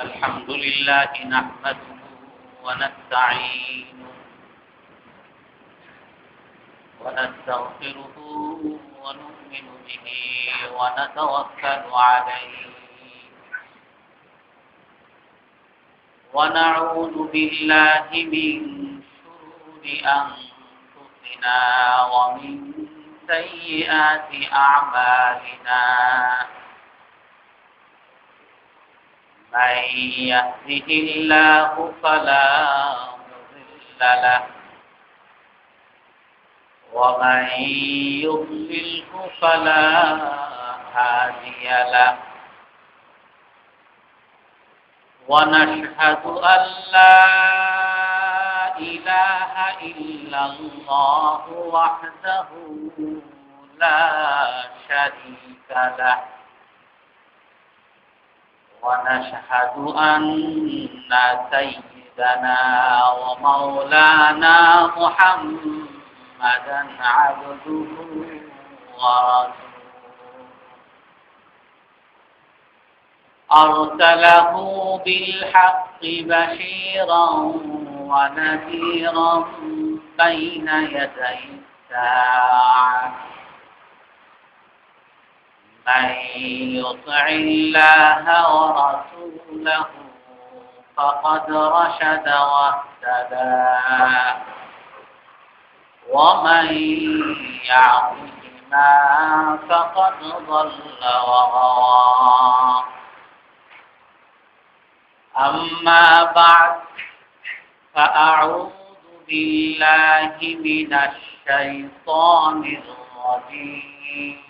الحمد لله نحمده ونستعينه ونستغفره ونؤمن به ونتوكل عليه ونعوذ بالله من شرور أنفسنا ومن سيئات أعمالنا من يهده الله فلا مضل له ومن يضلله فلا هادي له ونشهد أن لا إله إلا الله وحده لا شريك له ونشهد أن سيدنا ومولانا محمدا عبده ورسوله أرسله بالحق بشيرا ونذيرا بين يدي الساعة من يطع الله ورسوله فقد رشد واهتدى ومن يعصهما فقد ضل وغوى أما بعد فأعوذ بالله من الشيطان الرجيم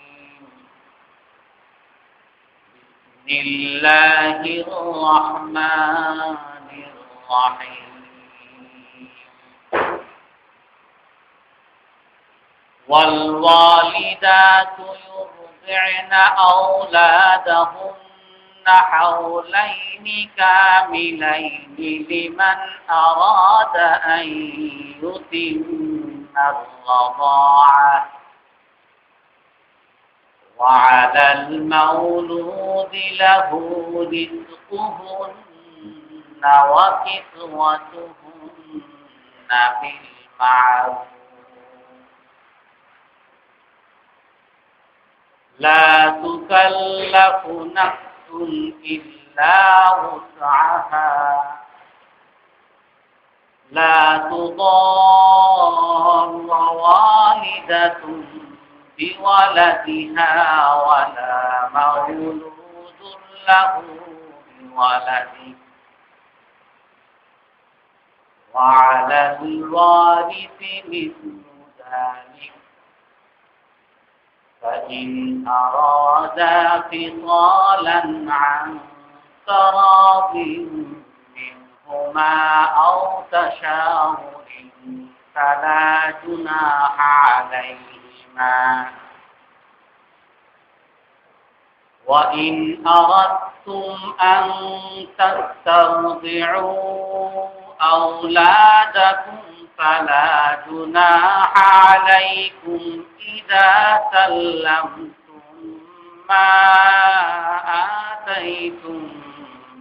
بسم الله الرحمن الرحيم والوالدات يرضعن أولادهن حولين كاملين لمن أراد أن يتم الرضاعة وعلى المولود له رزقهن وكسوتهن بالمعروف لا تكلف نفس إلا وسعها لا تضار والدة بولدها ولا مولود له بولده وعلى الوارث مثل ذلك فإن أرادا فصالا عن تراض منهما أو تشاور فلا جناح عليهما وإن أردتم أن تسترضعوا أولادكم فلا جناح عليكم إذا سلمتم ما آتيتم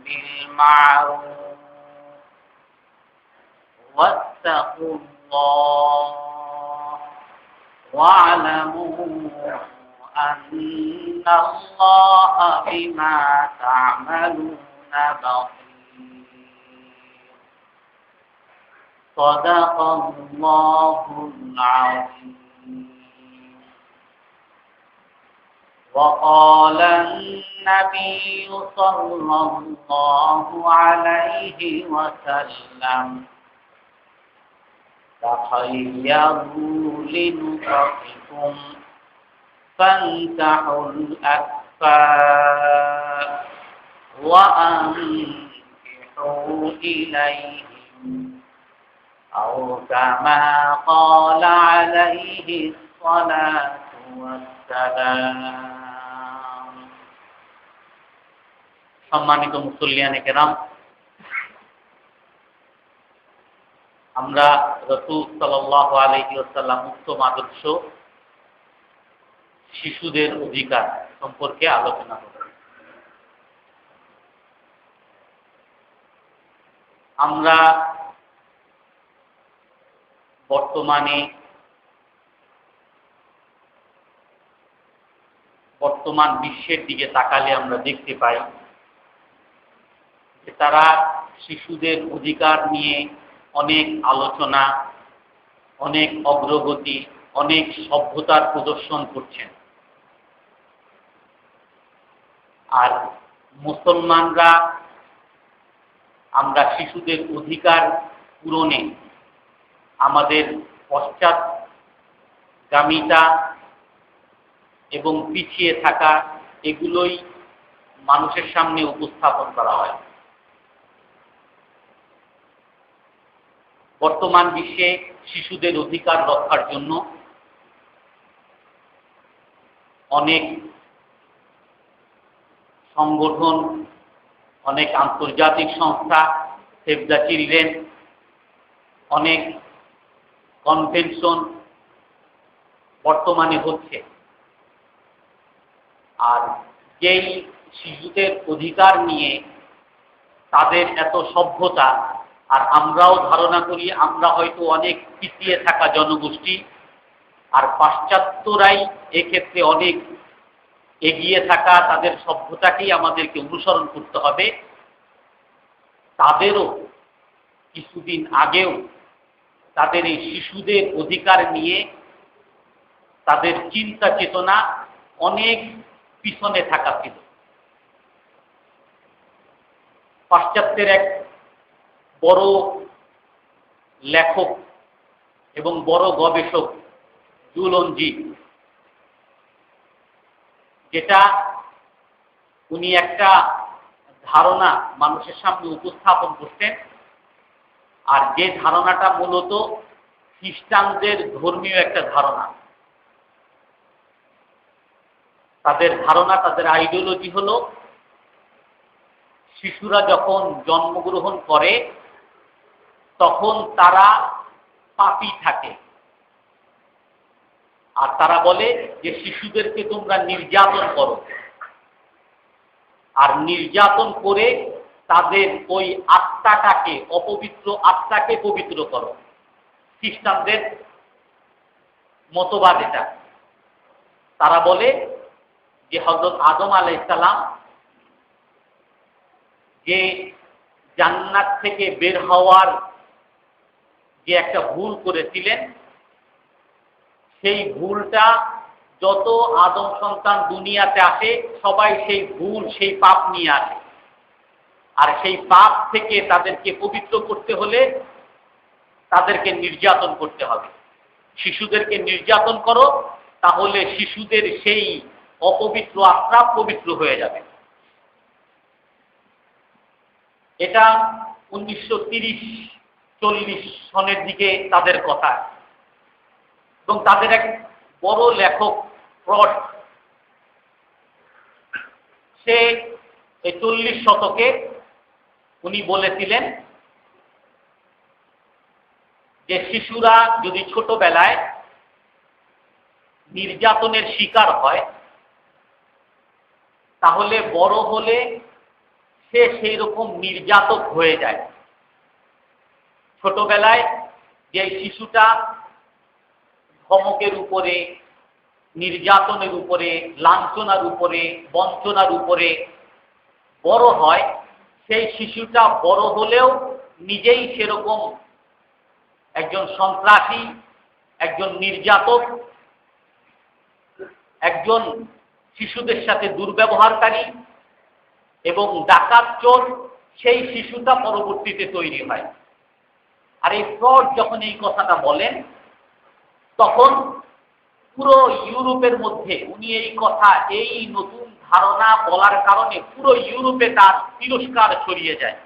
بالمعروف واتقوا الله واعلموا أن الله بما تعملون بصير صدق الله العظيم وقال النبي صلى الله عليه وسلم تخيروا لنطقكم فانكحوا الأكفاء وأنكحوا إليهم أو كما قال عليه الصلاة والسلام সম্মানিত মুসল্লিয়ানে কেরাম, আমরা রাসূল সাল্লাল্লাহু আলাইহি ওয়াসাল্লাম উত্তম আদর্শ শিশুদের অধিকার সম্পর্কে আলোচনা করব। আমরা বর্তমান বিশ্বের দিকে তাকালে আমরা দেখতে পাই যে তারা শিশুদের অধিকার নিয়ে অনেক আলোচনা, অনেক অগ্রগতি, অনেক সভ্যতার প্রদর্শন করছেন। আর মুসলমানরা আমরা শিশুদের অধিকার পূরণে আমাদের পশ্চাৎগামিতা এবং পিছিয়ে থাকা এগুলোই মানুষের সামনে উপস্থাপন করা হয়। বর্তমান বিশ্বে শিশুদের অধিকার রক্ষার জন্য অনেক সংগঠন, অনেক আন্তর্জাতিক সংস্থা, সেভ দ্য চিলড্রেন, অনেক কনভেনশন বর্তমানে হচ্ছে। আর যেই শিশুদের অধিকার নিয়ে তাদের এত সভ্যতা, আর আমরাও ধারণা করি আমরা হয়তো অনেক পিছিয়ে থাকা জনগোষ্ঠী, আর পাশ্চাত্যরাই এক্ষেত্রে অনেক এগিয়ে থাকা, তাদের সভ্যতাকেই আমাদেরকে অনুসরণ করতে হবে। তাদেরও কিছুদিন আগেও তাদের এই শিশুদের অধিকার নিয়ে তাদের চিন্তা চেতনা অনেক পিছনে থাকা ছিল। পাশ্চাত্যের এক বড় লেখক এবং বড় গবেষক জুলনজি, যেটা উনি একটা ধারণা মানুষের সামনে উপস্থাপন করতেন, আর যে ধারণাটা মূলত খ্রিস্টানদের ধর্মীয় একটা ধারণা। তাদের ধারণা, তাদের আইডিওলজি হলো শিশুরা যখন জন্মগ্রহণ করে তখন তারা পাপী থাকে, আর তারা বলে যে শিশুদেরকে তোমরা নির্যাতন করো, আর নির্যাতন করে তাদের ওই আত্মাটাকে, অপবিত্র আত্মাকে পবিত্র করো। খ্রিস্টানদের মতবাদ এটা। তারা বলে যে হযরত আদম আলাইহিস সালাম যে জান্নাত থেকে বের হওয়ার যে একটা ভুল করেছিলেন, সেই ভুলটা যত আদম সন্তান দুনিয়াতে আসে সবাই সেই ভুল, সেই পাপ নিয়ে আসে। আর সেই পাপ থেকে তাদেরকে পবিত্র করতে হলে তাদেরকে নির্যাতন করতে হবে। শিশুদেরকে নির্যাতন করো, তাহলে শিশুদের সেই অপবিত্র আত্মা পবিত্র হয়ে যাবে। এটা 1930-40 সনের দিকে তাদের কথা। এবং তাদের এক বড় লেখক ফ্রড, সে এই 40 শতকে উনি বলেছিলেন যে শিশুরা যদি ছোটবেলায় নির্যাতনের শিকার হয় তাহলে বড় হলে সে সেই রকম নির্যাতক হয়ে যায়। ছোটবেলায় যে শিশুটা ধমকের উপরে, নির্যাতনের উপরে, লাঞ্ছনার উপরে, বঞ্চনার উপরে বড় হয়, সেই শিশুটা বড় হলেও নিজেই সেরকম একজন সন্ত্রাসী, একজন নির্যাতক, একজন শিশুদের সাথে দুর্ব্যবহারকারী এবং ডাকাত চোর, সেই শিশুটা পরবর্তীতে তৈরি হয়। আর এই ফ্রড যখন এই কথাটা বলেন তখন পুরো ইউরোপের মধ্যে উনি এই কথা, এই নতুন ধারণা বলার কারণে পুরো ইউরোপে তার তিরস্কার ছড়িয়ে যায়।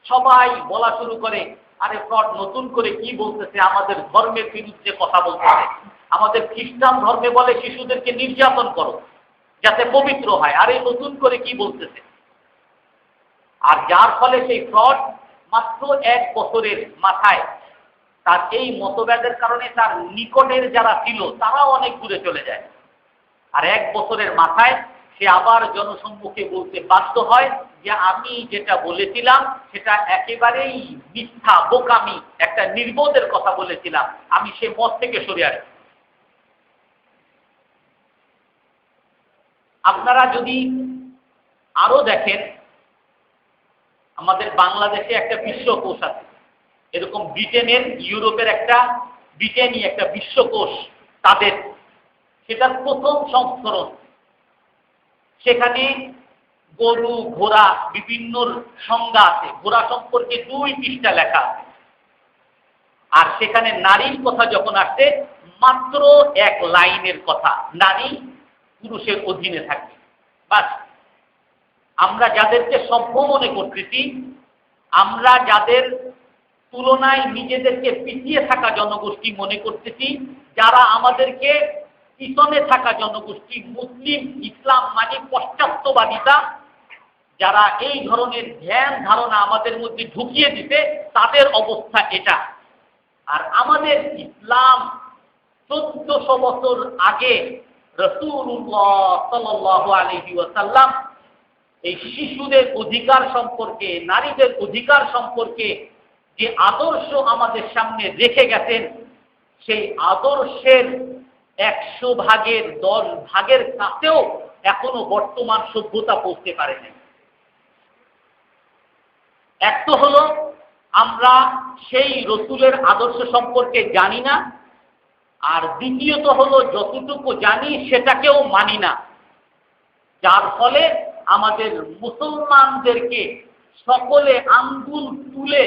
সবাই বলা শুরু করে, আরে ফ্রড নতুন করে কি বলতেছে, আমাদের ধর্মের বিরুদ্ধে কথা বলতেছে। আমাদের খ্রিস্টান ধর্মে বলে শিশুদেরকে নির্যাতন করো যাতে পবিত্র হয়, আর এই নতুন করে কি বলতেছে। আর যার ফলে সেই ফ্রড মাত্র 1 বছরের মাথায় তার এই মতভেদের কারণে তার নিকটের যারা ছিল তারাও অনেক দূরে চলে যায়। আর 1 বছরের মাথায় সে আবার জনসম্মুখে বলতে বাধ্য হয় যে আমি যেটা বলেছিলাম সেটা একেবারেই মিথ্যা, বোকামি, একটা নির্বোধের কথা বলেছিলাম, আমি সে মত থেকে সরে আসি। আপনারা যদি আরো দেখেন, আমাদের বাংলাদেশে একটা বিশ্বকোষ আছে, এরকম ব্রিটেনের, ইউরোপের ব্রিটেনই একটা বিশ্বকোষ তাদের, সেটার প্রথম সংস্করণ। সেখানে গরু, ঘোড়া বিভিন্ন সংজ্ঞা আছে, ঘোড়া সম্পর্কে 2 পৃষ্ঠা লেখা আছে। আর সেখানে নারীর কথা যখন আসে মাত্র 1 লাইনের কথা, নারী পুরুষের অধীনে থাকে। বাস, আমরা যাদেরকে সভ্য মনে করতেছি, আমরা যাদের তুলনায় নিজেদেরকে পিছিয়ে থাকা জনগোষ্ঠী মনে করতেছি, যারা আমাদেরকে পিছনে থাকা জনগোষ্ঠী, মুসলিম, ইসলাম মানে পশ্চাত্যবাদিতা, যারা এই ধরনের ধ্যান ধারণা আমাদের মধ্যে ঢুকিয়ে দিতে, তাদের অবস্থা এটা। আর আমাদের ইসলাম 1400 বছর আগে রাসূলুল্লাহ সাল্লাল্লাহু আলাইহি ওয়াসাল্লাম এই শিশুদের অধিকার সম্পর্কে, নারীদের অধিকার সম্পর্কে যে আদর্শ আমাদের সামনে রেখে গেছেন, সেই আদর্শের 100 ভাগের 10 ভাগের কাছেও এখনো বর্তমান সভ্যতা পৌঁছতে পারেনি। এক তো হলো আমরা সেই রসুলের আদর্শ সম্পর্কে জানি না, আর দ্বিতীয়ত হলো যতটুকু জানি সেটাকেও মানি না, যার ফলে আমাদের মুসলমানদেরকে সকলে আঙ্গুল তুলে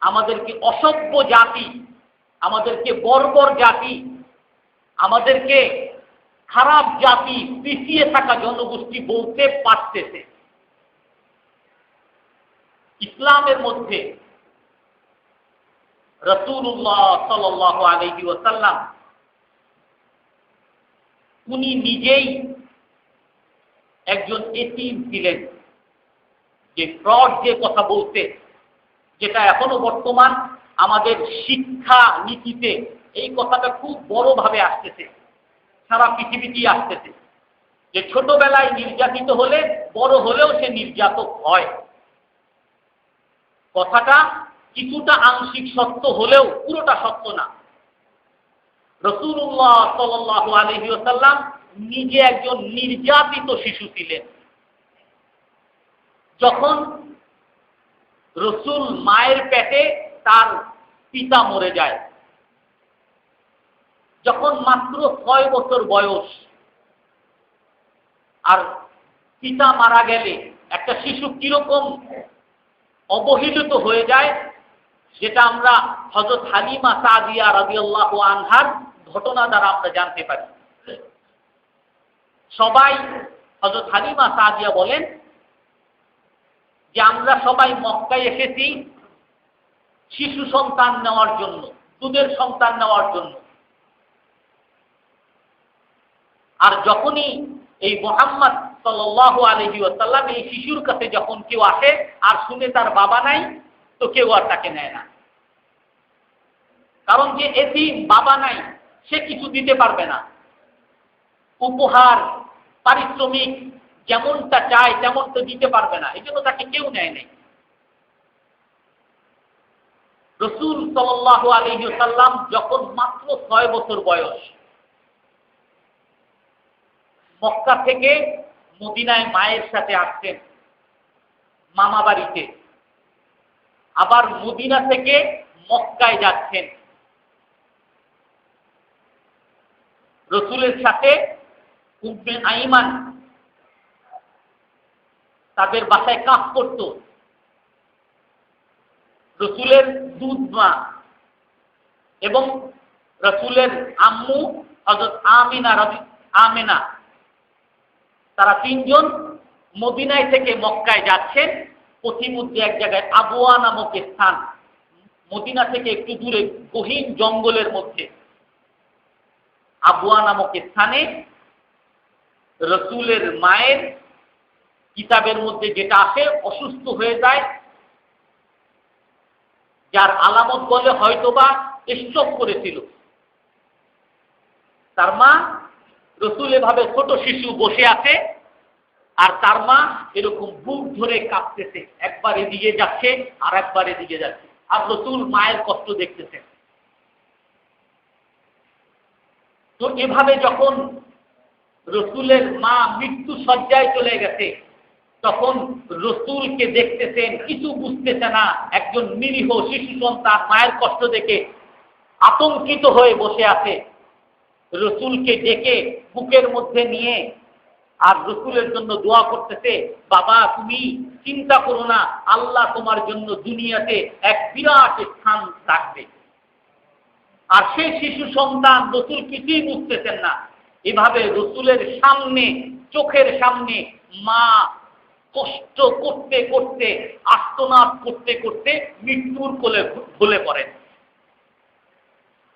আমাদেরকে অসভ্য জাতি, আমাদেরকে বর্বর জাতি, আমাদেরকে খারাপ জাতি, পিছিয়ে থাকা জনগোষ্ঠী বলতে পারতেছে। ইসলামের মধ্যে রাসূলুল্লাহ সাল্লাল্লাহু আলাইহি ওয়াসাল্লাম উনি নিজেই একজন এতিম ছিলেন। যে ফ্রড যে কথা বলতে, যেটা এখনো বর্তমান আমাদের শিক্ষা নীতিতে এই কথাটা খুব বড়ভাবে আসতেছে, সারা পৃথিবীতেই আসতেছে, যে ছোটবেলায় নির্যাতিত হলে বড় হলেও সে নির্যাতক হয়। কথাটা কিছুটা আংশিক সত্য হলেও পুরোটা সত্য না। রাসূলুল্লাহ সাল্লাল্লাহু আলাইহি ওয়াসাল্লাম নিজে একজন নির্যাতিত শিশু ছিলেন। যখন রসুল মায়ের পেটে তার পিতা মরে যায়, যখন মাত্র 6 বছর বয়স, আর পিতা মারা গেলে একটা শিশু কিরকম অবহেলিত হয়ে যায়, যেটা আমরা হযরত হালিমা সাদিয়া রাদিয়াল্লাহু আনহার ঘটনা দ্বারা আমরা জানতে পারি। সবাই, হযরত হালিমা সাদিয়া বলেন যে আমরা সবাই মক্কায় এসেছি শিশু সন্তান নেওয়ার জন্য, দুধের সন্তান নেওয়ার জন্য। আর যখনই এই মুহাম্মদ সাল্লাল্লাহু আলাইহি ওয়াসাল্লাম এই শিশুর কাছে যখন কেউ আসে আর শুনে তার বাবা নাই, তো কেউ আর তাকে নেয় না। কারণ যে এতিম, বাবা নাই, সে কিছু দিতে পারবে না। উপহার, পারিশ্রমিক যেমনটা চায় তেমন তো দিতে পারবে না, এই জন্য তাকে কেউ নেয় নাই। রাসূল সাল্লাল্লাহু আলাইহি ওয়াসাল্লাম যখন মাত্র 6 বছর বয়স, মক্কা থেকে মদিনায় মায়ের সাথে আসছেন মামা বাড়িতে, আবার মদিনা থেকে মক্কায় যাচ্ছেন। রসুলের সাথে উম্মে আইমান তাদের বাসায় কাজ করত। রসুলের দুধ মা এবং রসুলের আম্মু হযরত আমেনা, তারা 3 জন মদিনায় থেকে মক্কায় যাচ্ছেন। পথিমধ্যে এক জায়গায় আবওয়া নামক স্থান, মদিনা থেকে একটু দূরে গহীন জঙ্গলের মধ্যে আবওয়া নামক স্থানে রসুলের মায়ের কিতাবের মধ্যে যেটা আসে, অসুস্থ হয়ে যায়, যার আলামত বলে হয়তোবা স্ট্রোক করেছিল। তার মা রসুল এভাবে ছোট শিশু বসে আছে, আর তার মা এরকম বুক ধরে কাঁপতেছে, একবার এদিকে যাচ্ছে আর একবার এদিকে যাচ্ছে, আর রসুল মায়ের কষ্ট দেখতেছেন। তো এভাবে যখন রসুলের মা মৃত্যু শয্যায় চলে গেছে, তখন রসুলকে দেখতেছেন, কিছু বুঝতেছে না, একজন নিরীহ শিশু সন্তান মায়ের কষ্ট দেখে আতঙ্কিত হয়ে বসে আছে। রসুলকে ডেকে বুকের মধ্যে নিয়ে আর রসুলের জন্য দোয়া করতেছে, বাবা তুমি চিন্তা করো না, আল্লাহ তোমার জন্য দুনিয়াতে এক বিরাট স্থান রাখবে। আর সেই শিশু সন্তান রসুল কিছুই বুঝতেছেন না, এভাবে রসুলের সামনে, চোখের সামনে মা কষ্ট করতে করতে, আর্তনাদ করতে করতে মৃত্যুর কোলে ঢলে পড়েন।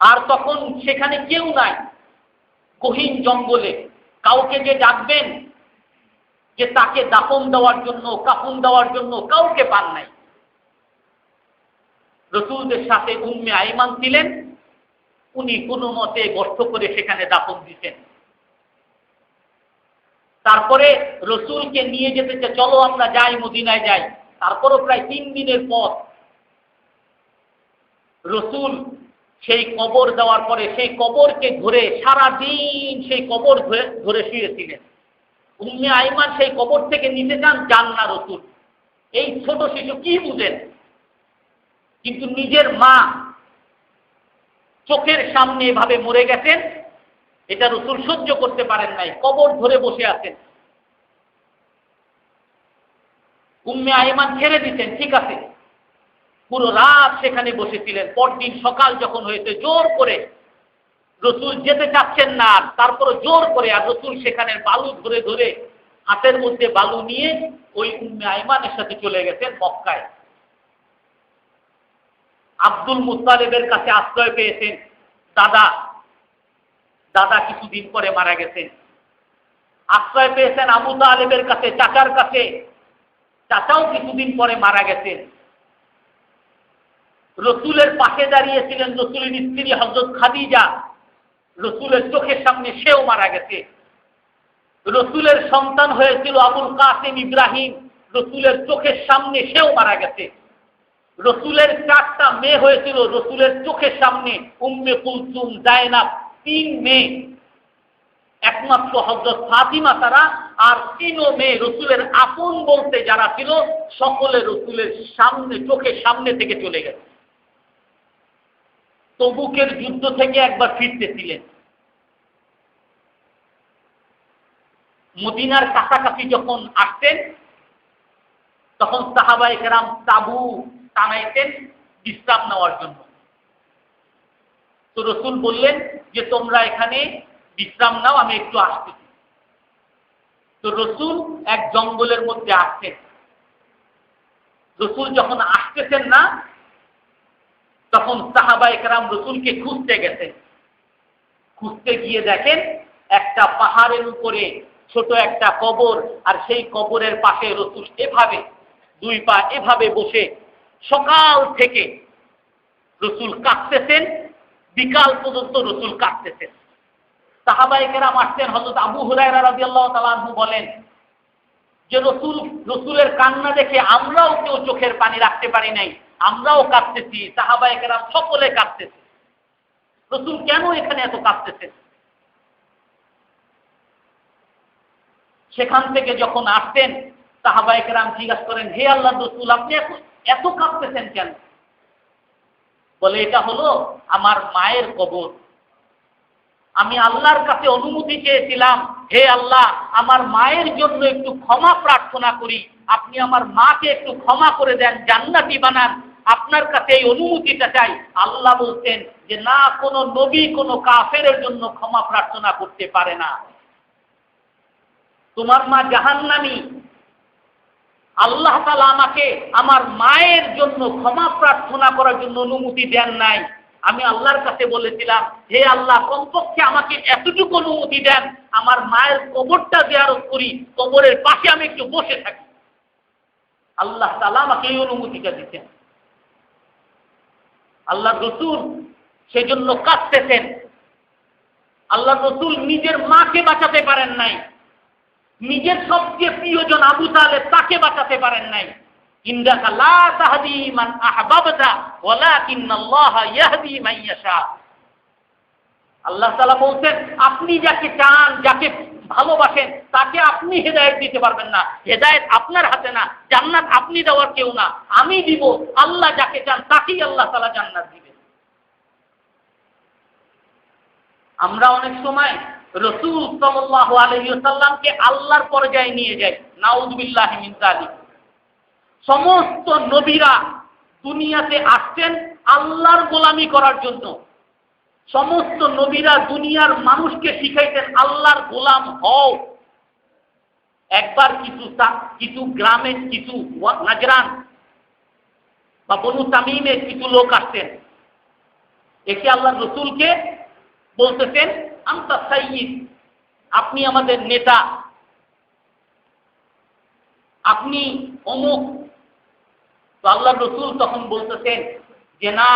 আর তখন সেখানে কেউ নাই, গহীন জঙ্গলে কাউকে যে ডাকবেন যে তাকে দাফন দেওয়ার জন্য, কাফন দেওয়ার জন্য কাউকে পান নাই। রসুলদের সাথে উম্মে আইমান ছিলেন, উনি কোনো মতে গর্ত করে সেখানে দাফন দিতেন। তারপরে রসুলকে নিয়ে যেতে চলো আমরা যাই, মদিনায় যাই। তারপরও প্রায় 3 দিনের পর রসুল সেই কবর দেওয়ার পরে সেই কবরকে ধরে সারাদিন সেই কবর ধরে শুয়েছিলেন। উম্মে আইমান সেই কবর থেকে নিতে যান না রসুল। এই ছোট শিশু কি বুঝেন, কিন্তু নিজের মা চোখের সামনে এভাবে মরে গেছেন, এটা রসুল সহ্য করতে পারেন নাই, কবর ধরে বসে আছেন। উম্মে আইমান ছেড়ে দিতেন, ঠিক আছে, পুরো রাত সেখানে বসেছিলেন। পরদিন সকাল যখন হয়েছে, জোর করে রসুল যেতে চাচ্ছেন না, তারপরে জোর করে, আর রসুল সেখানে বালু ধরে ধরে হাতের মধ্যে বালু নিয়ে ওই উম্মে আইমানের সাথে চলে গেছেন মক্কায়। আব্দুল মুত্তালিবের কাছে আশ্রয় পেয়েছেন। দাদা কিছুদিন পরে মারা গেছেন। আশ্রয় পেয়েছেন আবু তালেবের কাছে, চাচার কাছে, চাচাও কিছুদিন পরে মারা গেছেন। রসুলের পাশে দাঁড়িয়েছিলেন রসুলের স্ত্রী হযরত খাদিজা, রসুলের চোখের সামনে সেও মারা গেছে। রসুলের সন্তান হয়েছিল আবুল কাসেম ইব্রাহিম, রসুলের চোখের সামনে সেও মারা গেছে। রসুলের 4টা মেয়ে হয়েছিল রসুলের চোখের সামনে, উম্মে কুলসুম, জায়নাব, 3 মেয়ে, একমাত্র হযরত ফাতিমা তারা, আর 3 মেয়ে রসুলের আপন বলতে যারা ছিল সকলে রসুলের সামনে, চোখের সামনে থেকে চলে গেছে। তবুকের যুদ্ধ থেকে একবার ফিরতেছিলেন, মদিনার কাছাকাছি যখন আসতেন তখন সাহাবায়ে কেরাম তাবু টানাইতেন বিশ্রাম নেওয়ার জন্য। তো রসুল বললেন যে তোমরা এখানে বিশ্রাম নাও, আমি একটু আসতেছি। তো রসুল এক জঙ্গলের মধ্যে আসছেন। রসুল যখন আসতেছেন না, তখন সাহাবায়ে কেরাম রসুলকে খুঁজতে গেছেন। খুঁজতে গিয়ে দেখেন একটা পাহাড়ের উপরে ছোট একটা কবর, আর সেই কবরের পাশে রসুল এভাবে 2 পা এভাবে বসে সকাল থেকে রসুল কাঁদতেছেন, বিকাল পর্যন্ত রসুল কাঁদতেছেন। সাহাবায়ে কেরাম আসছেন। হযরত আবু হুরায়রা রাদিয়াল্লাহু তাআলা আনহু বলেন যে রসুলের কান্না দেখে আমরাও কেউ চোখের পানি রাখতে পারি নাই, আমরাও কাঁদতেছি, সাহাবায়ে কেরাম সকলে কাঁদতেছে। রসুল কেন এখানে এত কাঁদতেছেন? সেখান থেকে যখন আসতেন সাহাবায়ে কেরাম জিজ্ঞাসা করেন, হে আল্লাহর রাসূল, আপনি এত কাঁদতেছেন কেন? বলে, এটা হলো আমার মায়ের কবর। আমি আল্লাহর কাছে অনুমতি চেয়েছিলাম, হে আল্লাহ, আমার মায়ের জন্য একটু ক্ষমা প্রার্থনা করি, আপনি আমার মাকে একটু ক্ষমা করে দেন, জান্নাতি বানান, আপনার কাছে এই অনুমতিটা চাই। আল্লাহ বলতেন যে না, কোনো নবী কোনো কাফেরের জন্য ক্ষমা প্রার্থনা করতে পারে না, তোমার মা জাহান্নামী, আল্লাহ তাআলা আমাকে আমার মায়ের জন্য ক্ষমা প্রার্থনা করার জন্য অনুমতি দেন নাই। আমি আল্লাহর কাছে বলেছিলাম, হে আল্লাহ, কমপক্ষে আমাকে এতটুকু অনুমতি দেন, আমার মায়ের কবরটা জিয়ারত করি, কবরের পাশে আমি একটু বসে থাকি। আল্লাহ তাআলা আমাকে এই অনুমতিটা দিতেন। আল্লাহর রাসূল সেজন্য কাঁদতেছেন। আল্লাহ রসুল নিজের মাকে বাঁচাতে পারেন নাই, নিজের সবচেয়ে প্রিয়জন আবু তালেব তাকে বাঁচাতে পারেন নাই। ইন্নাকা লা তাহদি মান আহবাবতা ওয়ালাকিন্নাল্লাহা ইয়াহদি মান ইয়াশা। আল্লাহ তাআলা বলছেন, আপনি যাকে চান, যাকে ভালোবাসেন, তাকে আপনি হেদায়েত দিতে পারবেন না। হেদায়েত আপনার হাতে না, জান্নাত আপনি দেওয়ার কেউ না, আমি দিব। আল্লাহ যাকে চান তাকেই আল্লাহ তাআলা জান্নাত দিবেন। আমরা অনেক সময় রাসূল সাল্লাল্লাহু আলাইহি ওয়াসাল্লামকে আল্লাহর পর্যায়ে নিয়ে যাই, নাউযুবিল্লাহি মিন যালিক। সমস্ত নবীরা দুনিয়াতে আসছেন আল্লাহর গোলামি করার জন্য। সমস্ত নবীরা দুনিয়ার মানুষকে শিখাইতেন আল্লাহর গোলাম হও। একবার কিছু গ্রামের কিছু নাজরান বা বনু তামিমের কিছু লোক আসতেন, এসে আল্লাহর রাসূলকে বলতেছেন, আনতা সাইয়্যিদ, আপনি আমাদের নেতা, আপনি অমুক। তো আল্লাহর রাসূল তখন বলতেছেন যে না,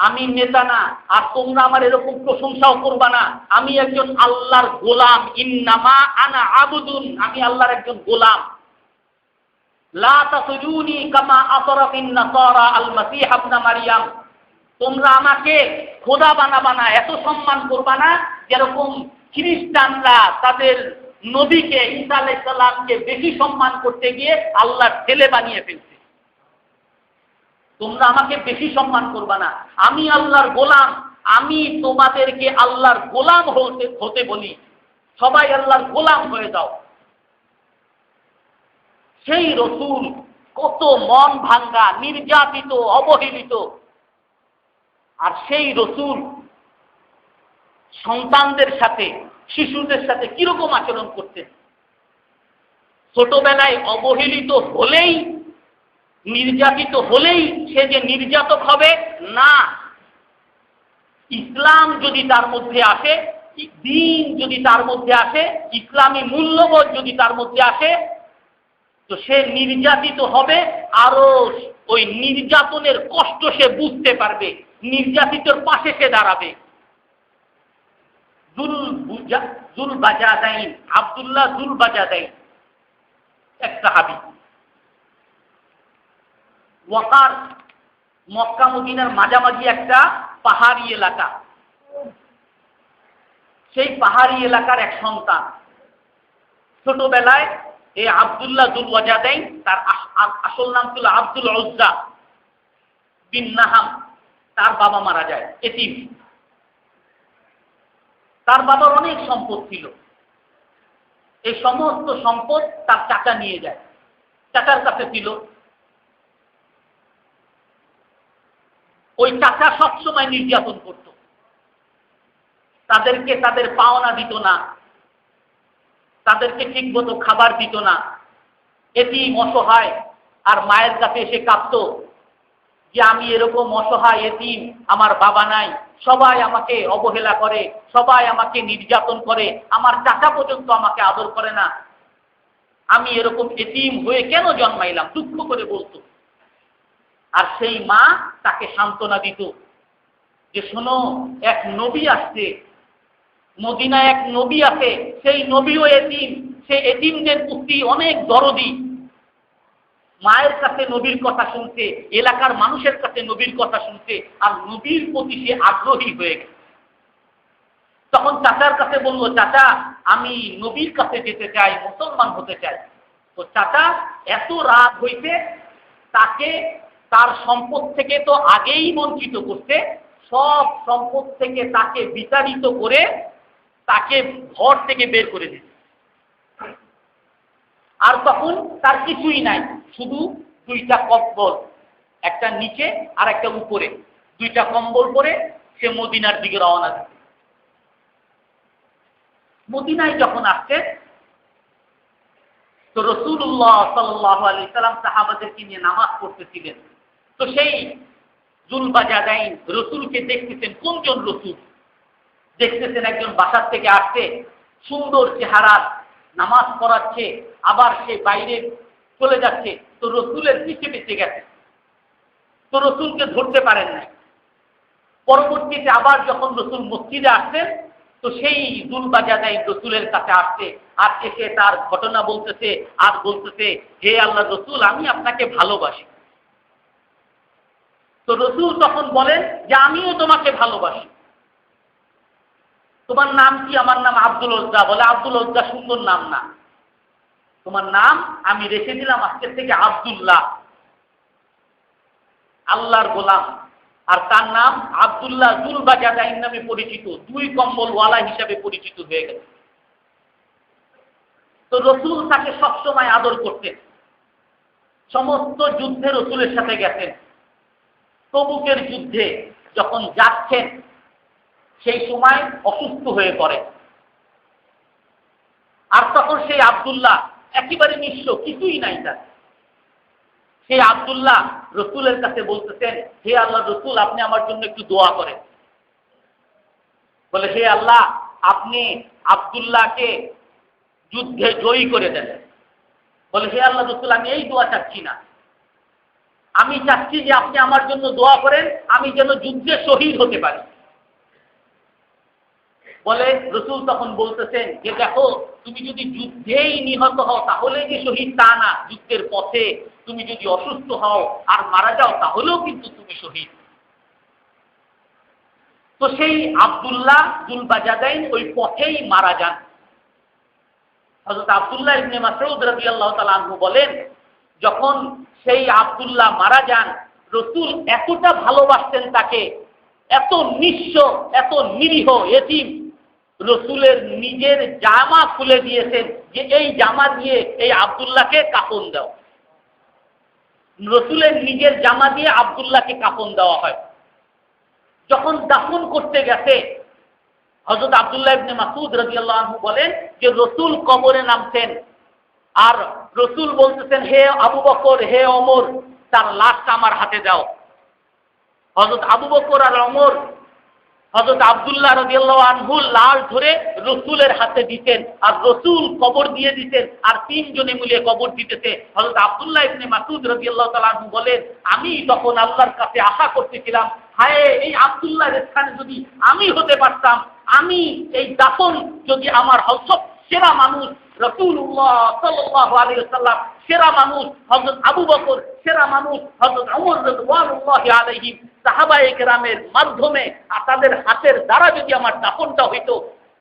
আমি নেতা না, আর তোমরা আমার এরকম প্রশংসাও করবা না। আমি একজন আল্লাহর গোলাম। ইন্নামা আনা আবুদুন, আমি আল্লাহর একজন গোলাম। লা তাসুজুনি কামা আসরাফিন নাসারা আল মাসীহ ইবনে মারইয়াম, তোমরা আমাকে খোদা বানাবা না, এত সম্মান করবা না যেরকম খ্রিস্টানরা তাদের নবীকে ঈসা আলাইহিস সালামকে বেশি সম্মান করতে গিয়ে আল্লাহর ছেলে বানিয়ে ফেলছে। তোমরা আমাকে বেশি সম্মান করবা না, আমি আল্লাহর গোলাম। আমি তোমাদেরকে আল্লাহর গোলাম হতে বলি, সবাই আল্লাহর গোলাম হয়ে যাও। সেই রাসূল কত মন ভাঙ্গা, নির্যাতিত, অবহেলিত, আর সেই রাসূল সন্তানদের সাথে, শিশুদের সাথে কিরকম আচরণ করতেন। ছোটবেলায় অবহেলিত হলেই, নির্যাতিত হলেই সে যে নির্যাতক হবে না। ইসলাম যদি তার মধ্যে আসে, দ্বীন যদি তার মধ্যে আসে, ইসলামী মূল্যবোধ যদি তার মধ্যে আসে, তো সে নির্যাতিত হবে, আরো ওই নির্যাতনের কষ্ট সে বুঝতে পারবে, নির্যাতিতর পাশে সে দাঁড়াবে। জুলবাজাদাইন, আব্দুল্লাহ জুলবাজাদাইন এক সাহাবী, ওয়াকার, মক্কা মদিনার মাঝামাঝি একটা পাহাড়ি এলাকা। সেই পাহাড়ি এলাকার এক সন্তান। ছোটবেলায় এই আব্দুল্লাহ জুলবাজাদাইন, তার আসল নাম ছিল আব্দুল উজ্জা বিন নাহাম, তার বাবা মারা যায়, এতিম। তার বাবার অনেক সম্পদ ছিল, এই সমস্ত সম্পদ তার চাচা নিয়ে যায়। চাচার কাছে ছিল। ওই চাচা সবসময় নির্যাতন করত, তাদেরকে তাদের পাওনা দিত না, তাদেরকে ঠিকমতো খাবার দিত না। এতিম, অসহায়, আর মায়ের কাছে এসে কাঁদত যে আমি এরকম অসহায় এতিম, আমার বাবা নাই, সবাই আমাকে অবহেলা করে, সবাই আমাকে নির্যাতন করে, আমার চাচা পর্যন্ত আমাকে আদর করে না, আমি এরকম এতিম হয়ে কেন জন্মাইলাম, দুঃখ করে বলতো। আর সেই মা তাকে সান্ত্বনা দিত যে শোনো, এক নবী আসছে, মদিনায় এক নবী আছে, সেই নবীও এতিম, সে এতিমদের প্রতি অনেক দরদি। মায়ের কাছে নবীর কথা শুনতে, এলাকার মানুষের কাছে নবীর কথা শুনতে, আর নবীর প্রতি সে আগ্রহী হয়ে গেছে। তখন চাচার কাছে বলল, চাচা আমি নবীর কাছে যেতে চাই, মুসলমান হতে চাই। তো চাচা এত রাগ হইতে তাকে তার সম্পদ থেকে তো আগেই বঞ্চিত করতে, সব সম্পদ থেকে তাকে বিতাড়িত করে তাকে ঘর থেকে বের করে দিতে। আর তখন তার কিছুই নাই, শুধু দুইটা কম্বল, একটা নিচে আর একটা উপরে, দুইটা কম্বল পরে সে মদিনার দিকে রওনা দিত। মদিনায় যখন আসছে, তো রাসূলুল্লাহ সাল্লাল্লাহু আলাইহি সাল্লাম সাহাবাদেরকে নিয়ে নামাজ পড়তেছিলেন। তো সেই জুলবাজাদাইন রাসূলকে দেখতেছেন। কোনজন রাসূল? দেখতেছেন একজন বাসার থেকে আসছে, সুন্দর চেহারা, নামাজ পড়াচ্ছে, আবার সে বাইরে চলে যাচ্ছে। তো রাসূলের পিছে পিছে গেছে, তো রাসূলকে ধরতে পারেন নাই। পরবর্তীতে আবার যখন রাসূল মসজিদে আসছেন, তো সেই দুলবাজাদাই রসুলের কাছে আসছে, আর এসে তার ঘটনা বলতেছে, আর বলতেছে, হে আল্লাহ রসুল, আমি আপনাকে ভালোবাসি। তো রসুল তখন বলেন যে আমিও তোমাকে ভালোবাসি। তোমার নাম কি? আমার নাম আব্দুল ওজ্জা। বলে আব্দুল ওজ্জা সুন্দর নাম না, তোমার নাম আমি রেখে দিলাম আজকের থেকে আব্দুল্লাহ, আল্লাহর গোলাম। আর তার নাম আব্দুল্লাহ দুলবাজাদাইন নামে পরিচিত, দুই কম্বলওয়ালা হিসাবে পরিচিত হয়ে গেছে। তো রসুল তাকে সবসময় আদর করতেন। সমস্ত যুদ্ধে রসুলের সাথে গেছেন। তবুকের যুদ্ধে যখন যাচ্ছেন সেই সময় অসুস্থ হয়ে পড়ে। আর তখন সেই আব্দুল্লাহ একেবারে নিঃস্ব, কিছুই নাই তার। সেই আব্দুল্লাহ রসুলের কাছে বলতেছেন, হে আল্লাহ রসুল, আপনি আমার জন্য একটু দোয়া করেন। বলে, হে আল্লাহ, আপনি আব্দুল্লাহকে যুদ্ধে জয়ী করে দেন। বলে, হে আল্লাহ রসুল, আমি এই দোয়া চাচ্ছি না, আমি চাচ্ছি যে আপনি আমার জন্য দোয়া করেন, আমি যেন যুদ্ধে শহীদ হতে পারি। বলে, রসুল তখন বলতেছেন যে দেখো, তুমি যদি যুদ্ধেই নিহত হও তাহলে যে শহীদ তা না, যুদ্ধের পথে তুমি যদি অসুস্থ হও আর মারা যাও তাহলেও কিন্তু তুমি শহীদ। তো সেই আব্দুল্লাহ দুলবাজাদাইন ওই পথেই মারা যান। হযরত আব্দুল্লাহ ইবনে মাসউদ রাদিয়াল্লাহু তাআলা আনহু বলেন, যখন সেই আব্দুল্লাহ মারা যান, রসুল এতটা ভালোবাসতেন তাকে, এত নিঃস্ব, এত নিরীহ এতিম, রসুলের নিজের জামা খুলে দিয়েছেন যে এই জামা দিয়ে এই আব্দুল্লাহকে কাফন দাও। রসুলের নিজের জামা দিয়ে আব্দুল্লাহকে কাফন দেওয়া হয়। যখন দাফন করতে গেছে, হযরত আব্দুল্লাহ ইবনে মাসউদ রাদিয়াল্লাহু আনহু বলেন যে রসুল কবরে নামছেন, আর রসুল বলতেছেন, হে আবু বকর, হে ওমর, তার লাশটা আমার হাতে দাও। হযরত আবু বকর আর ওমর হযরত আব্দুল্লাহ রাদিয়াল্লাহু আনহু লাশ ধরে রসুলের হাতে দিতেন, আর রসুল কবর দিয়ে দিতেন, আর তিনজনে মিলে কবর দিতেছে। হযরত আব্দুল্লাহ ইবনে মাসউদ রাদিয়াল্লাহু তাআলা আনহু বলেন, আমি তখন আল্লাহর কাছে আশা করতেছিলাম, হায়, এই আব্দুল্লাহর স্থানে যদি আমি হতে পারতাম, আমি এই দাফন যদি আমার সেরা মানুষ রাসূলুল্লাহ সাল্লাল্লাহু আলাইহি ওয়াসাল্লাম, সেরা মানুষ হযরত আবু বকর, সেরা মানুষ হযরত ওমর রাদিয়াল্লাহু আলাইহিম, সাহাবায়ে কেরামের মাধ্যমে তাদের হাতের দ্বারা যদি আমার দাফনটা হইতো,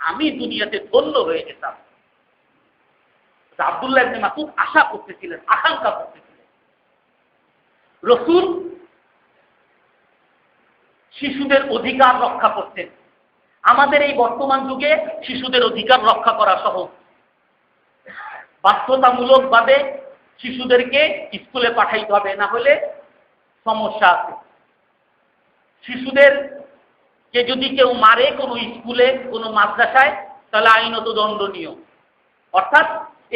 আমি দুনিয়াতে ধন্য হয়ে যেতাম। আব্দুল্লাহ ইবনে মাসউদ আশা করতেছিলেন, আকাঙ্ক্ষা করতেছিলেন। রসূল শিশুদের অধিকার রক্ষা করতেন। আমাদের এই বর্তমান যুগে শিশুদের অধিকার রক্ষা করা সহজ, বাধ্যতামূলকভাবে শিশুদেরকে স্কুলে পাঠাইতে হবে, না হলে সমস্যা আছে। শিশুদেরকে যদি কেউ মারে কোনো স্কুলে, কোনো মাদ্রাসায়, তাহলে আইনত দণ্ডনীয়। অর্থাৎ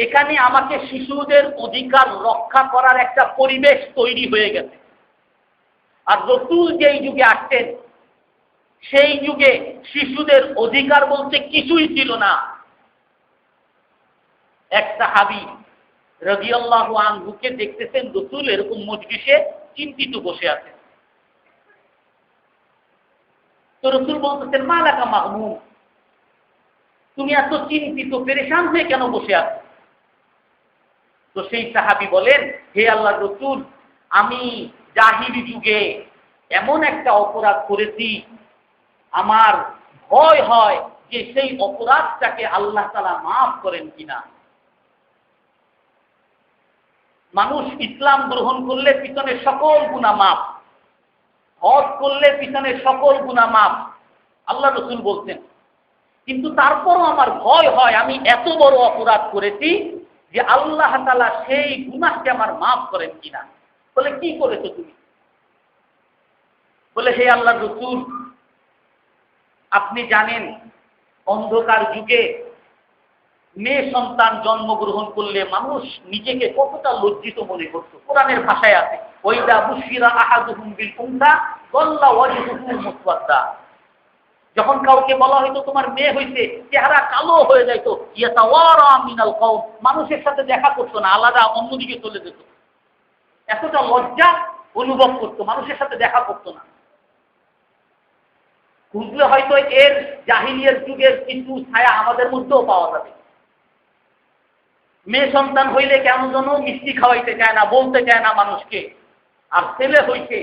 এখানে আমাকে শিশুদের অধিকার রক্ষা করার একটা পরিবেশ তৈরি হয়ে গেছে। আর রসূল যেই যুগে আসছেন, সেই যুগে শিশুদের অধিকার বলতে কিছুই ছিল না। এক সাহাবী রাদিয়াল্লাহু আনহুকে দেখতেছেন রসূল এরকম মজলিসে চিন্তিত বসে আছে। তো রসূল বলতেছেন, মা লাকা মাহমুম, তুমি এত চিন্তিত, পেরেশান হয়ে কেন বসে আছো? তো সেই সাহাবী বলেন, হে আল্লাহর রসূল, আমি জাহিলি যুগে এমন একটা অপরাধ করেছি, আমার ভয় হয় যে সেই অপরাধটাকে আল্লাহ তাআলা মাফ করেন কিনা। মানুষ ইসলাম গ্রহণ করলে পিছনে সকল গুনাহ মাফ, হজ করলে পিছনে সকল গুনাহ মাফ, আল্লাহ রসূল বলতেন, কিন্তু তারপরও আমার ভয় হয় আমি এত বড় অপরাধ করেছি যে আল্লাহ তাআলা সেই গুনাহকে আমার মাফ করেন কিনা। বলে, কি করেছো তুমি? বলে, হে আল্লাহর রসূল, আপনি জানেন অন্ধকার যুগে মেয়ে সন্তান জন্মগ্রহণ করলে মানুষ নিজেকে কতটা লজ্জিত মনে করত। কোরআনের ভাষায় আছে, ওয়াইদা বুশিরা আহাদুহুম বিল উনসা যাল্লা ওয়াজহুহু মুসওয়াদ্দা। যখন কাউকে বলা হইতো তোমার মেয়ে হইছে, চেহারা কালো হয়ে যাইতো, ইয়াতাওয়ারা মিনাল কওম, মানুষের সাথে দেখা করতো না, আলাদা অন্যদিকে চলে যেত। এতটা লজ্জা অনুভব করতো, মানুষের সাথে দেখা করতো না। বুঝলে হয়তো এর জাহিলিয়ার যুগের কিছু ছায়া আমাদের মধ্যেও পাওয়া যাবে। মেয়ে সন্তান হইলে কেমন যেন মিষ্টি খাওয়াইতে চায় না, বলতে চায় না মানুষকে, আর ছেলে হইতে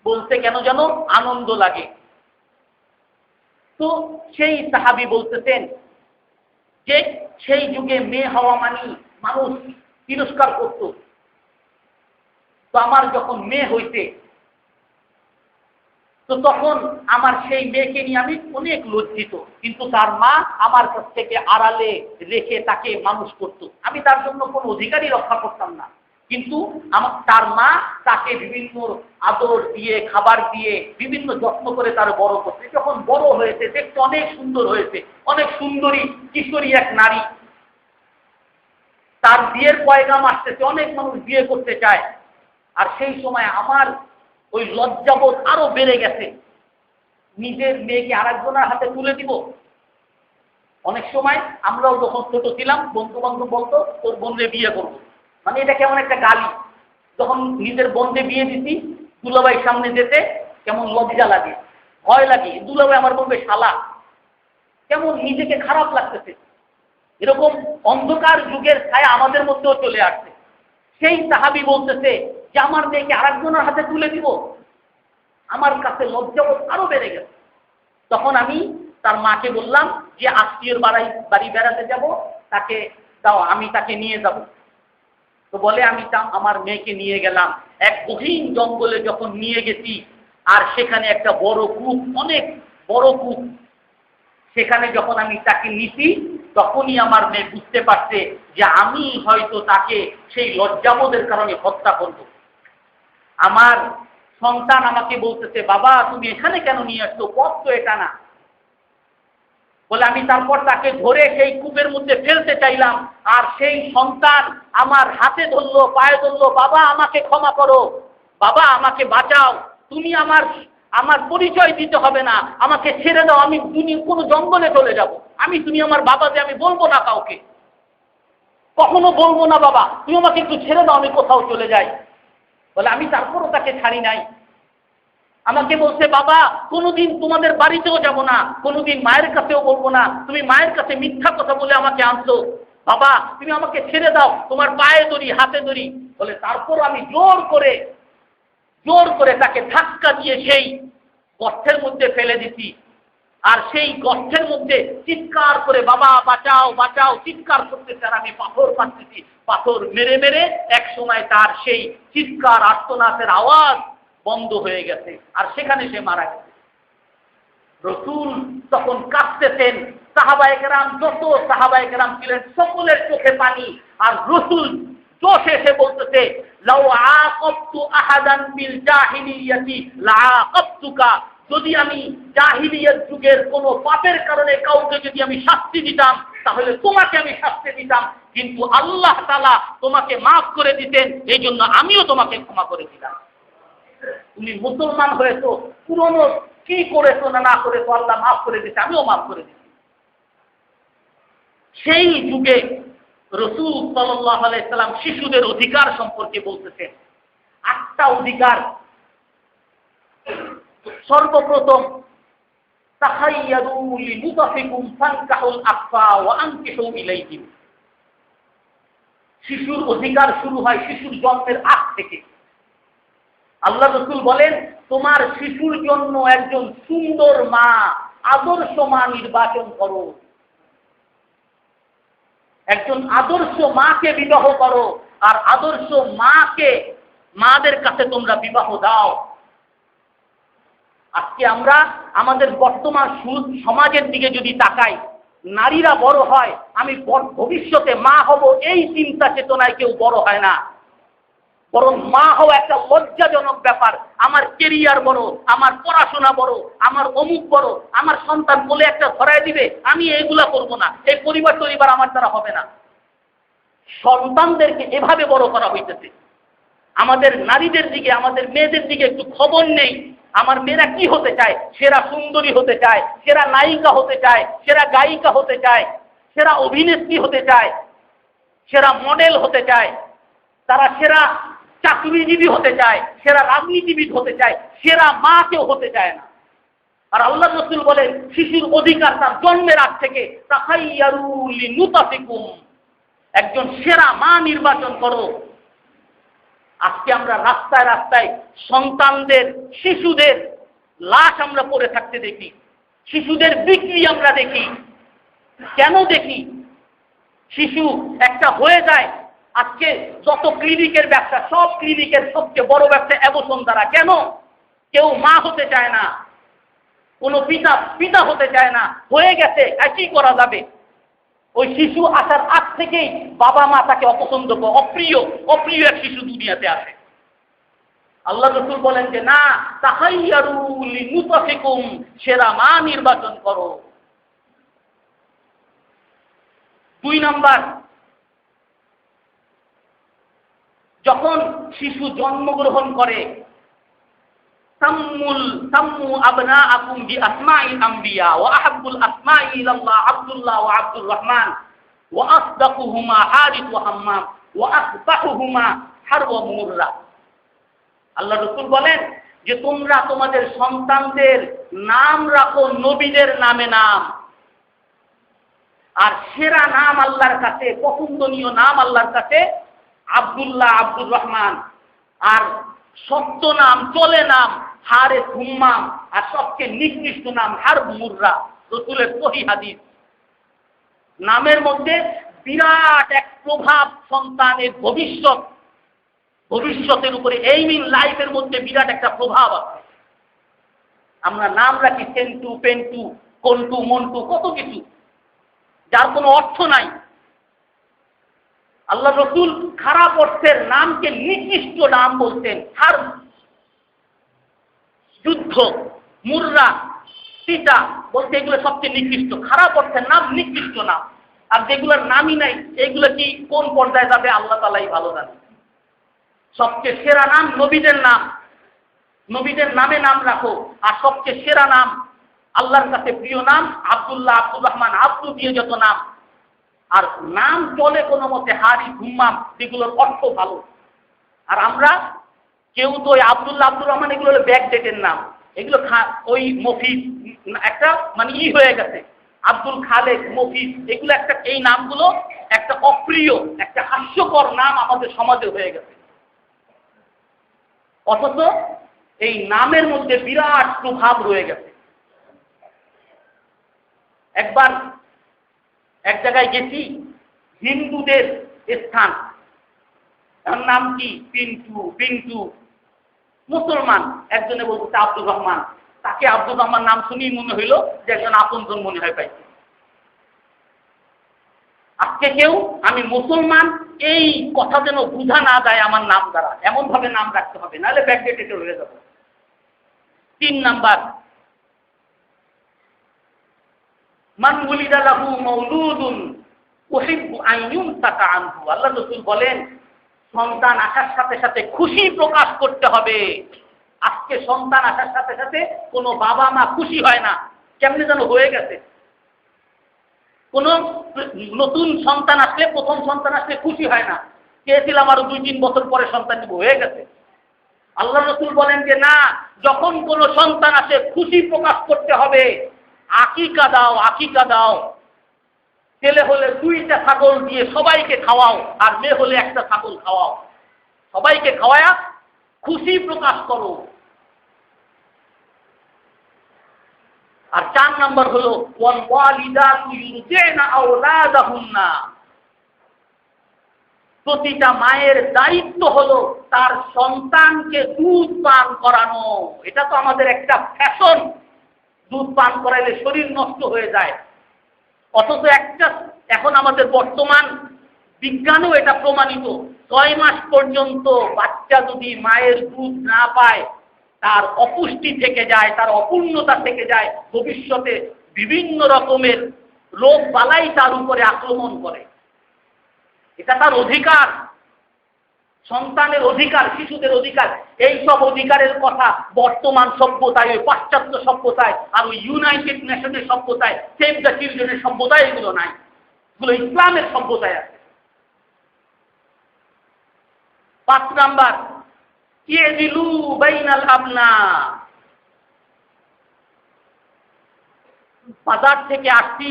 বলতে কেন যেন আনন্দ লাগে। তো সেই সাহাবী বলতেছেন যে সেই যুগে মেয়ে হওয়া মানে মানুষ তিরস্কার করত। তো আমার যখন মেয়ে হইতে, তো তখন আমার সেই মেয়েকে নিয়ে আমি অনেক লজ্জিত, কিন্তু তার মা আমার কাছ থেকে আড়ালে রেখে তাকে মানুষ করত। আমি তার জন্য কোনো অধিকারই রক্ষা করতাম না, কিন্তু তার মা তাকে বিভিন্ন আদর দিয়ে, খাবার দিয়ে, বিভিন্ন যত্ন করে তার বড় করতে। যখন বড় হয়েছে, দেখতে অনেক সুন্দর হয়েছে, অনেক সুন্দরী কিশোরী এক নারী, তার বিয়ের পয়গাম আসতেছে, অনেক মানুষ বিয়ে করতে চায়। আর সেই সময় আমার ওই লজ্জাবোধ আরো বেড়ে গেছে, নিজের মেয়েকে আরেকজনের হাতে তুলে দিব। অনেক সময় আমরাও যখন ছোট ছিলাম, বন্ধু বান্ধব বলতো তোর বোনকে বিয়ে করবো, মানে এটা কেমন একটা গালি। যখন নিজের বোনকে বিয়ে দিছি, দুলাভাইয়ের সামনে যেতে কেমন লজ্জা লাগে, ভয় লাগে। দুলাভাই আমার বলবে শালা, কেমন নিজেকে খারাপ লাগতেছে। এরকম অন্ধকার যুগের ছায়া আমাদের মধ্যেও চলে আসছে। সেই সাহাবী বলতেছে যে আমার মেয়েকে আরেকজনের হাতে তুলে দিব, আমার কাছে লজ্জাবোধ আরো বেড়ে গেছে। তখন আমি তার মাকে বললাম যে আত্মীয়র বাড়ি বেড়াতে যাব, তাকে দাও, আমি তাকে নিয়ে যাব। তো বলে আমি আমার মেয়েকে নিয়ে গেলাম এক গহীন জঙ্গলে। যখন নিয়ে গেছি, আর সেখানে একটা বড় কূপ, অনেক বড় কূপ, সেখানে যখন আমি তাকে নিছি, তখনই আমার মেয়ে বুঝতে পারছে যে আমি হয়তো তাকে সেই লজ্জাবোধের কারণে হত্যা করব। আমার সন্তান আমাকে বলতেছে, বাবা তুমি এখানে কেন নিয়ে আসছো, পথ তো এটা না। বলে আমি তারপর তাকে ধরে সেই কূপের মধ্যে ফেলতে চাইলাম, আর সেই সন্তান আমার হাতে ধরলো, পায়ে ধরলো, বাবা আমাকে ক্ষমা করো, বাবা আমাকে বাঁচাও, তুমি আমার পরিচয় দিতে হবে না, আমাকে ছেড়ে দাও, আমি কোনো জঙ্গলে চলে যাব। তুমি আমার বাবা যে, আমি বলবো না কাউকে, কখনো বলবো না, বাবা তুমি আমাকে একটু ছেড়ে দাও, আমি কোথাও চলে যাই। বলে আমি তারপরও তাকে ছাড়ি নাই। আমাকে বলছে, বাবা কোনোদিন তোমাদের বাড়িতেও যাব না, কোনোদিন মায়ের কাছেও বলবো না, তুমি মায়ের কাছে মিথ্যা কথা বলে আমাকে আনছো, বাবা তুমি আমাকে ছেড়ে দাও, তোমার পায়ে ধরি, হাতে ধরি। বলে তারপর আমি জোর করে তাকে ধাক্কা দিয়ে সেই গর্তের মধ্যে ফেলে দিছি। আর সেই গর্তের মধ্যে চিৎকার করে বাবা বাঁচাও বাঁচাও চিৎকার করতেছে, আর আমি পাথর মারতেছি। পাথর মেরে মেরে এক সময় তার সেই চিৎকার আর্তনাদের আওয়াজ বন্ধ হয়ে গেছে, আর সেখানে সে মারা গেছে। রাসূল তখন কাঁদতেছেন, সাহাবায়ে কেরাম, যত সাহাবায়ে কেরাম ছিলেন সকলের চোখে পানি। আর রাসূল জোশে এসে বলতেছে, লাউ আকাবতু আহাদান বিল জাহিলিয়াতি লাআকাবতুকা, যদি আমি জাহিলিয়াত যুগের কোন পাপের কারণে কাউকে যদি আমি শাস্তি দিতাম, তাহলে তোমাকে আমি শাস্তি দিতাম, কিন্তু আল্লাহ তাআলা তোমাকে মাফ করে দিতেন, এই জন্য আমিও তোমাকে ক্ষমা করে দিলাম। তুমি মুসলমান হয়েছো, পুরনো কি করেছো না করেছো, আল্লাহ মাফ করে দিতে, আমিও মাফ করে দিচ্ছি। সেই যুগে রাসূল সাল্লাল্লাহু আলাইহি সাল্লাম শিশুদের অধিকার সম্পর্কে বলতেছেন, 8টা অধিকার। সর্বপ্রথম, তাহাইয়াদু লিমুতাফিকুম ফানকাহুল আকফা ওয়া আনকিহু ইলাইহিম। শিশুর অধিকার শুরু হয় শিশুর জন্মের আগ থেকে। আল্লাহ রাসূল বলেন, তোমার শিশুর জন্য একজন সুন্দর মা, আদর্শ মা নির্বাচন করো, একজন আদর্শ মাকে বিবাহ করো, আর আদর্শ মাদের কাছে তোমরা বিবাহ দাও। আজকে আমরা আমাদের বর্তমান সমাজের দিকে যদি তাকাই, নারীরা বড় হয়, আমি ভবিষ্যতে মা হব, এই চিন্তা চেতনায় কেউ বড় হয় না। বরং মা হওয়া একটা লজ্জাজনক ব্যাপার। আমার কেরিয়ার বড়, আমার পড়াশোনা বড়, আমার অমুক বড়, আমার সন্তান বলে একটা ধরায় দিবে, আমি এগুলা করব না, এই পরিবার আমার দ্বারা হবে না। সন্তানদেরকে এভাবে বড় করা হইতেছে। আমাদের নারীদের দিকে, আমাদের মেয়েদের দিকে একটু খবর নেই। আমার মেয়েরা কি হতে চায়? সেরা সুন্দরী হতে চায়, সেরা নায়িকা হতে চায়, সেরা গায়িকা হতে চায়, সেরা অভিনেত্রী হতে চায়, সেরা মডেল হতে চায়, তারা সেরা চাকরিজীবী হতে চায়, সেরা রাজনীতিবিদ হতে চায়, সেরা মা কেউ হতে চায় না। আর আল্লাহ রাসূল বলেন শিশুর অধিকার তার জন্মের আগ থেকে তাখাইয়ারু লিনুতাফিকুম, একজন সেরা মা নির্বাচন করো। আজকে আমরা রাস্তায় রাস্তায় সন্তানদের, শিশুদের লাশ আমরা পড়ে থাকতে দেখি, শিশুদের বিক্রি আমরা দেখি। কেন দেখি? শিশু একটা হয়ে যায়। আজকে যত ক্লিনিকের ব্যবসা, সব ক্লিনিকের সবচেয়ে বড় ব্যবসা অ্যাবর্শন দ্বারা। কেন? কেউ মা হতে চায় না, কোনো পিতা হতে চায় না, হয়ে গেছে, কি করা যাবে? ওই শিশু আসার আগ থেকেই বাবা মা তাকে অপছন্দ করে, অপ্রিয় এক শিশু দুনিয়াতে আসে। আল্লাহ রাসূল বলেন যে না, তাখাইয়ারু লিনুতাফিকুম, সেরা মা নির্বাচন করো। 2 নাম্বার, যখন শিশু জন্মগ্রহণ করে, সাম্মু আবনাআকুম বিআসমাইল আম্বিয়া ওয়া আহাব্বুল আসমাই ইলাল্লাহ আব্দুল্লাহ ওয়া আব্দুর রহমান ওয়া আসদাকুহুমা হারিস ওয়া হাম্মাম ওয়া আসবাহুহুমা হার ওয়া মুররা। আল্লাহ রাসূল বলেন যে তোমরা তোমাদের সন্তানদের নাম রাখো নবীদের নামে নাম। আর সেরা নাম আল্লাহর কাছে, পছন্দনীয় নাম আল্লাহর কাছে আব্দুল্লাহ, আব্দুর রহমান। আর সত্য নাম, চলে নাম হারিস, হুম্মাম। আর সবচেয়ে নিকৃষ্ট নাম হারব, মুররা। রাসূলের সহিহ হাদিস। নামের মধ্যে বিরাট এক প্রভাব, সন্তানের ভবিষ্যতের উপরে, এইম ইন লাইফের মধ্যে বিরাট একটা প্রভাব আছে। আমরা নাম রাখি সেন্টু, পেন্টু, কন্টু, মন্টু, কত কিছু, যার কোনো অর্থ নাই। আল্লাহ রাসূল খারাপ অর্থের নামকে নিকৃষ্ট নাম বলতেন। হার, যুদ্ধ, মুররা, পিতা বলতে এগুলো সবচেয়ে নিকৃষ্ট, খারাপ অর্থের নাম, নিকৃষ্ট নাম। আর যেগুলোর নামই নাই, এগুলো কি কোন পর্যায়ে যাবে আল্লাহ তাআলাই ভালো জানেন। সবচেয়ে সেরা নাম নবীদের নাম, নবীদের নামে নাম রাখো। আর সবচেয়ে সেরা নাম, আল্লাহর কাছে প্রিয় নাম আব্দুল্লাহ, আব্দুর রহমান, আব্দু দিয়ে যত নাম। আর নাম চলে কোনো মতে হারিস, হুম্মাম, যেগুলোর অর্থ ভালো। আর আমরা কেউ তো ওই আব্দুল্লাহ, আব্দুর রহমান, এগুলো হলো ব্যাক ডেটের নাম। এগুলো ওই মফিজ একটা মানে হয়ে গেছে, আব্দুল খালেক, মফিজ, এগুলো একটা, এই নামগুলো একটা অপ্রিয়, একটা হাস্যকর নাম আমাদের সমাজে হয়ে গেছে। অথচ এই নামের মধ্যে বিরাট প্রভাব রয়ে গেছে। একবার এক জায়গায় গেছি, হিন্দুদের স্থান, তার নাম কি পিন্টু। মুসলমান একজনে বলছে আব্দুর রহমান। তাকে আব্দুর রহমান নাম শুনেই মনে হইল যে একজন আপনজন মনে হয় পাইছে। আজকে কেউ আমি মুসলমান এই কথা যেন বোঝা না যায় আমার নাম দ্বারা, এমন ভাবে নাম রাখতে হবে, নাহলে ব্যাকডেটেড হয়ে যাবে। 3 নাম্বার, মান উলিদা লাহু মাউলুদুন উহিব্বু আন ইউমসাকা আনহু। আল্লাহ রাসূল বলেন সন্তান আসার সাথে সাথে খুশি প্রকাশ করতে হবে। আজকে সন্তান আসার সাথে সাথে কোনো বাবা মা খুশি হয় না, কেমনে যেন হয়ে গেছে। কোন নতুন সন্তান আসলে, প্রথম সন্তান আসলে খুশি হয় না, চেয়েছিলাম আরো 2-3 বছর পরে সন্তান নিব, হয়ে গেছে। আল্লাহ রাসূল বলেন যে না, যখন কোনো সন্তান আসে খুশি প্রকাশ করতে হবে। আকিকা দাও, আকিকা দাও। ছেলে হলে 2টা ছাগল দিয়ে সবাইকে খাওয়াও, আর মেয়ে হলে 1টা ছাগল খাওয়াও। সবাইকে খাওয়ায়া খুশি প্রকাশ করো। আর 4 নাম্বার হলো ওয়াল ওয়ালিদাতু ইউরজি'না আওলাদাহুন্না। প্রতিটা মায়ের দায়িত্ব হলো তার সন্তানকে দুধ পান করানো। এটা তো আমাদের একটা ফ্যাশন, দুধ পান করাইলে শরীর নষ্ট হয়ে যায়। অথচ এখন আমাদের বর্তমান বিজ্ঞানেও এটা প্রমাণিত, 6 মাস পর্যন্ত বাচ্চা যদি মায়ের দুধ না পায় তার অপুষ্টি থেকে যায়, তার অপূর্ণতা থেকে যায়, ভবিষ্যতে বিভিন্ন রকমের রোগ বালাই তার উপরে আক্রমণ করে। এটা তার অধিকার, সন্তানের অধিকার, শিশুদের অধিকার। এই সব অধিকারের কথা বর্তমান সভ্যতায়, ওই পাশ্চাত্য সভ্যতায় আর ওই ইউনাইটেড নেশনের সভ্যতায়, সেভ দ্য চিলড্রেনের সভ্যতায় এগুলো নাই, এগুলো ইসলামের সভ্যতায় আছে। 5 নাম্বার, ইযিলু বাইনাল আবনা। বাজার থেকে আসছি,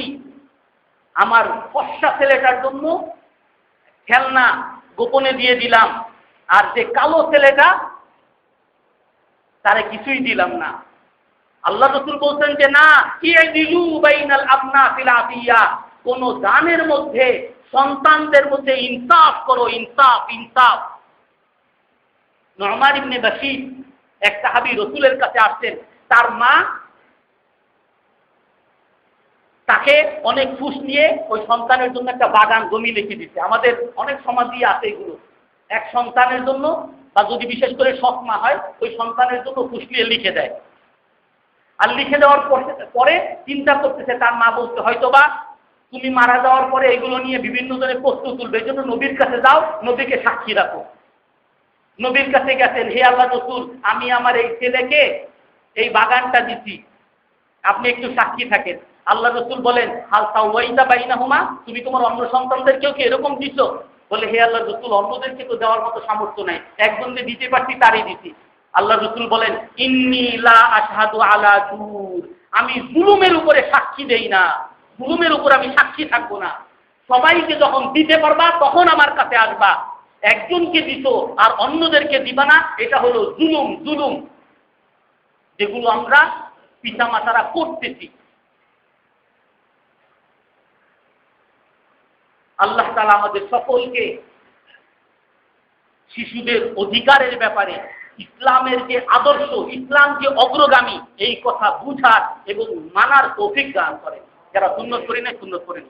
আমার ফর্সা ছেলেটার জন্য খেলনা গোপনে দিয়ে দিলাম, আর যে কালো ছেলেটা তারে কিছুই দিলাম না। আল্লাহ রাসূল বলছেন যে না, ইদিলু বাইনাল আবনা ফিল আতিয়া, কোন দানের মধ্যে, সন্তানদের মধ্যে ইনসাফ করো, ইনসাফ ইনসাফ। নুমান ইবনে বাশীর এক সাহাবী রাসূলের কাছে আসছেন, তার মা তাকে অনেক ফুস নিয়ে ওই সন্তানের জন্য একটা বাগান জমি লিখে দিচ্ছে। আমাদের অনেক সমাজই আছে এগুলো, এক সন্তানের জন্য, বা যদি বিশেষ করে সৎ মা হয়, ওই সন্তানের জন্য ফুস নিয়ে লিখে দেয়। আর লিখে দেওয়ার পরে চিন্তা করতেছে, তার মা বলতে হয়তোবা তুমি মারা যাওয়ার পরে এগুলো নিয়ে বিভিন্ন জনের প্রশ্ন তুলবে, এই জন্য নবীর কাছে যাও, নবীকে সাক্ষী রাখো। নবীর কাছে গেছেন, হে আল্লাহ রাসূল, আমি আমার এই ছেলেকে এই বাগানটা দিছি, আপনি একটু সাক্ষী থাকেন। আল্লাহ রাসূল বলেন, হাল সাওয়াইতা বাইনাহুমা, তুমি তোমার অন্য সন্তানদেরকেও কি এরকম দিছো? বলে, হে আল্লাহ রাসূল, অন্যদেরকে তো দেওয়ার মতো সামর্থ্য নাই, একজনকে দিতে পারছি তারই দিছি। আল্লাহ রাসূল বলেন, ইন্নী লা আশহাদু আলা জুর, আমি জুলুমের উপরে সাক্ষী দেই না, জুলুমের উপর আমি সাক্ষী থাকবো না। সবাইকে যখন দিতে পারবা তখন আমার কাছে আসবা, একজনকে দিছো আর অন্যদেরকে দিবা না, এটা হলো জুলুম। জুলুম যেগুলো আমরা পিতামাতারা করতেছি। আল্লাহ তাআলা আমাদের সকলকে শিশুদের অধিকারের ব্যাপারে ইসলামের যে আদর্শ, ইসলাম যে অগ্রগামী, এই কথা বুঝার এবং মানার তৌফিক দান করেন। যারা সুন্নত করি না, সুন্নত করেন।